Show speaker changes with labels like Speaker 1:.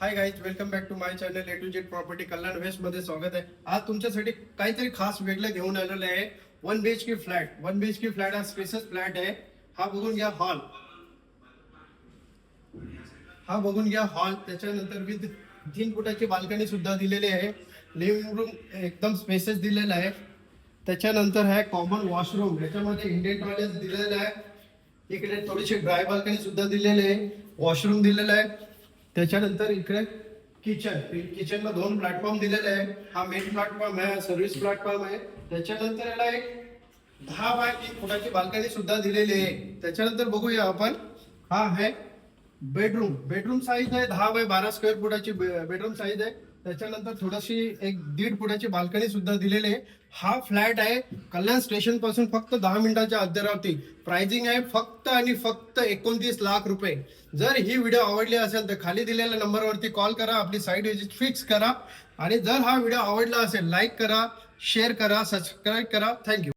Speaker 1: High guys, welcome back to my channel A to Z property Kalyan west मध्ये स्वागत आहे. आज तुमच्यासाठी काहीतरी खास वेगळं घेऊन आलेलं आहे. 1 BHK फ्लॅट. 1 BHK फ्लॅट हा स्पेसस फ्लॅट आहे. हा बघून घ्या हॉल. त्याच्यानंतर विथ 3 फुटाची बाल्कनी सुद्धा दिलेली आहे. लिव्हिंग रूम एकदम स्पेसेस दिलेला आहे. त्याच्यानंतर आहे कॉमन वॉशरूम. याच्यामध्ये इंडियन टॉयलेट दिलेलं आहे. इकडे थोडीशी ड्राय बाल्कनी सुद्धा दिलेली आहे. वॉशरूम दिलेला आहे. त्याच्यानंतर इकडे किचनला 2 प्लॅटफॉर्म दिलेले आहे. हा मेन प्लॅटफॉर्म आहे, सर्व्हिस प्लॅटफॉर्म आहे. त्याच्यानंतर याला एक 10 बाय 3 फुटाची बाल्कनी सुद्धा दिलेली आहे. त्याच्यानंतर बघूया आपण, हा आहे बेडरूम साईज आहे 10 बाय 12 स्क्वेअर फुटाची बेडरूम साईज आहे. त्याच्यानंतर थोडीशी एक 1.5 फुटाची बाल्कनी सुद्धा दिलेली आहे. हा फ्लॅट आहे कल्याण स्टेशन पासून फक्त 10 मिनिटाच्या अंतरावरती. प्राइसिंग आहे फक्त आणि फक्त 29 लाख रुपये. जर ही व्हिडिओ आवडली असेल तर खाली दिलेल्या नंबरवरती कॉल करा, आपली साईट विजिट फिक्स करा. आणि जर हा व्हिडिओ आवडला असेल लाईक करा, शेअर करा, सबस्क्राईब करा. थँक्यू.